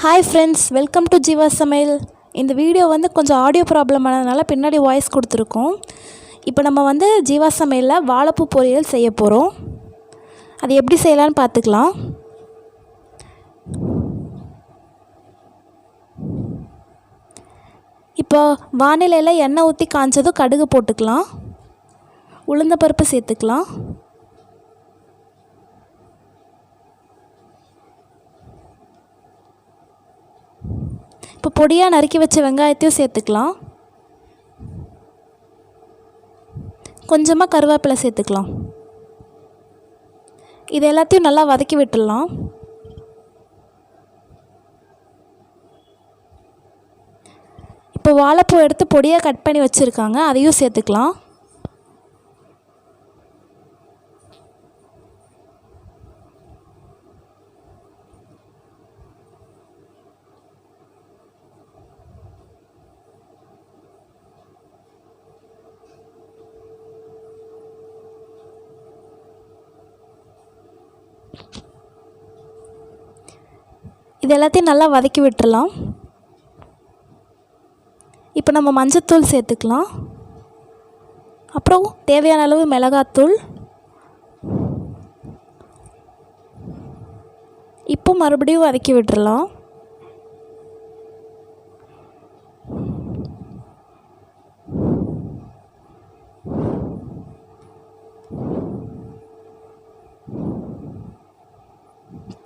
Hi friends, welcome to Jeeva சமையல். இந்த video கொஞ்சம் ஆடியோ ப்ராப்ளம் ஆனதுனால பின்னாடி வாய்ஸ் கொடுத்துருக்கோம். இப்போ நம்ம ஜீவா சமையலில் வாழைப்பூ பொரியல் செய்ய போகிறோம். அது எப்படி செய்யலான்னு பார்த்துக்கலாம். இப்போ வானிலையில் எண்ணெய் ஊற்றி காய்ச்சதும் கடுகு போட்டுக்கலாம். உளுந்த பருப்பு சேர்த்துக்கலாம். இப்போ பொடியாக நறுக்கி வச்ச வெங்காயத்தையும் சேர்த்துக்கலாம். கொஞ்சமாக கருவேப்பிலை சேர்த்துக்கலாம். இது எல்லாத்தையும் நல்லா வதக்கி விட்டுடலாம். இப்போ வாழைப்பூ எடுத்து பொடியாக கட் பண்ணி வச்சுருக்காங்க, அதையும் சேர்த்துக்கலாம். இது எல்லாத்தையும் நல்லா வதக்கி விட்டுடலாம். இப்போ நம்ம மஞ்சத்தூள் சேர்த்துக்கலாம். அப்புறம் தேவையான அளவு மிளகாத்தூள். இப்போ மறுபடியும் வதக்கி விட்டுடலாம்.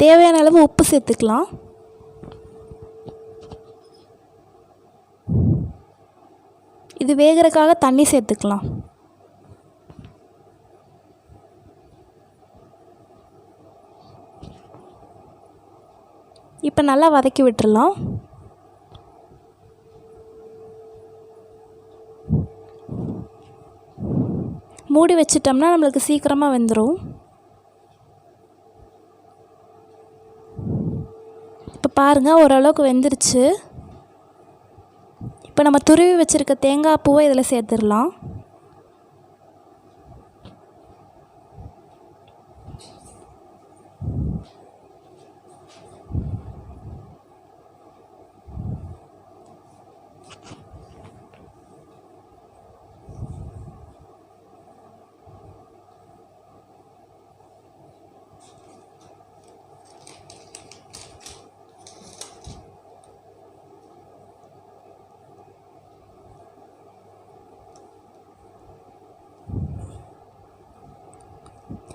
தேவையான அளவு உப்பு சேர்த்துக்கலாம். இது வேகிறதுக்காக தண்ணி சேர்த்துக்கலாம். இப்போ நல்லா வதக்கி விட்டுடலாம். மூடி வச்சிட்டோம்னா நம்மளுக்கு சீக்கிரமாக வெந்துடும். இப்போ பாருங்கள், ஓரளவுக்கு வெந்துருச்சு. இப்போ நம்ம துருவி வச்சுருக்க தேங்காய் பூவை இதில் சேர்த்துடலாம்.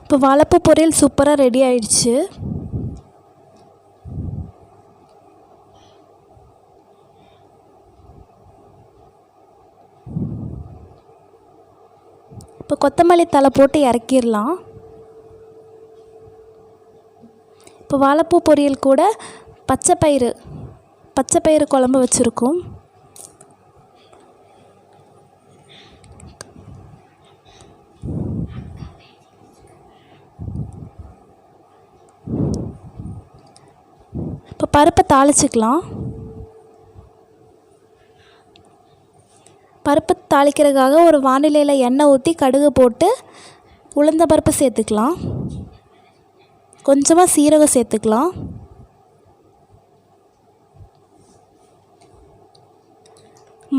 இப்போ வாழைப்பூ பொரியல் சூப்பராக ரெடி ஆயிடுச்சு. இப்போ கொத்தமல்லி தழை போட்டு இறக்கிடலாம். இப்போ வாழைப்பூ பொரியல் கூட பச்சை பயிறு குழம்பு வச்சுருக்கோம். இப்போ பருப்பை தாளிச்சிக்கலாம். பருப்பு தாளிக்கிறதுக்காக ஒரு வானிலையில் எண்ணெய் ஊற்றி கடுகு போட்டு உளுந்த பருப்பு சேர்த்துக்கலாம். கொஞ்சமாக சீரகம் சேர்த்துக்கலாம்.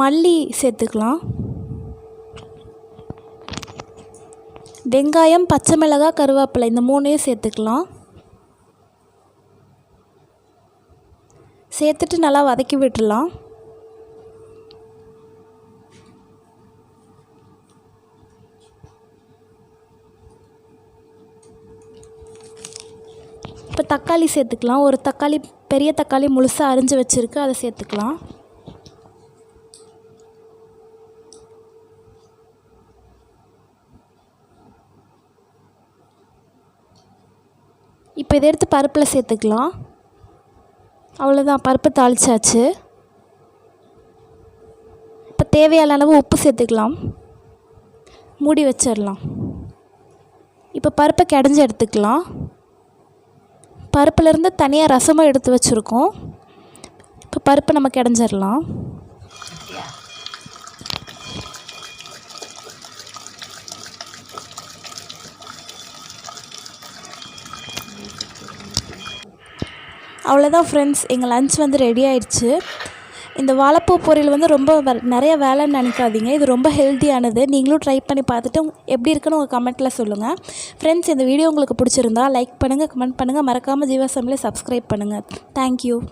மல்லி சேர்த்துக்கலாம். வெங்காயம், பச்சை மிளகாய், கருவேப்பிலை இந்த மூணையும் சேர்த்துக்கலாம். சேர்த்துட்டு நல்லா வதக்கி விட்டுடலாம். இப்போ தக்காளி சேர்த்துக்கலாம். ஒரு தக்காளி, பெரிய தக்காளி முழுசாக அரிஞ்சு வச்சுருக்கு, அதை சேர்த்துக்கலாம். இப்போ இதை எடுத்து பருப்பில் சேர்த்துக்கலாம். அவ்வளோதான், பருப்பு தாளிச்சாச்சு. இப்போ தேவையான அளவு உப்பு சேர்த்துக்கலாம். மூடி வச்சிடலாம். இப்போ பருப்பை கடைஞ்சி எடுத்துக்கலாம். பருப்புலேருந்து தனியாக ரசமும் எடுத்து வச்சுருக்கோம். இப்போ பருப்பை நம்ம கடைஞ்சிடலாம். அவ்வளோதான் ஃப்ரெண்ட்ஸ், எங்கள் லன்ச் வந்து ரெடி ஆயிடுச்சு. இந்த வாழைப்பூ பொரியல் வந்து ரொம்ப நிறைய வேலைன்னு நினைக்காதீங்க. இது ரொம்ப ஹெல்த்தியானது. நீங்களும் ட்ரை பண்ணி பார்த்துட்டு எப்படி இருக்குன்னு உங்கள் கமெண்ட்டில் சொல்லுங்கள். ஃப்ரெண்ட்ஸ், இந்த வீடியோ உங்களுக்கு பிடிச்சிருந்தா லைக் பண்ணுங்கள், கமெண்ட் பண்ணுங்கள். மறக்காமல் ஜீவா சமையலை சப்ஸ்கிரைப் பண்ணுங்கள். தேங்க்யூ.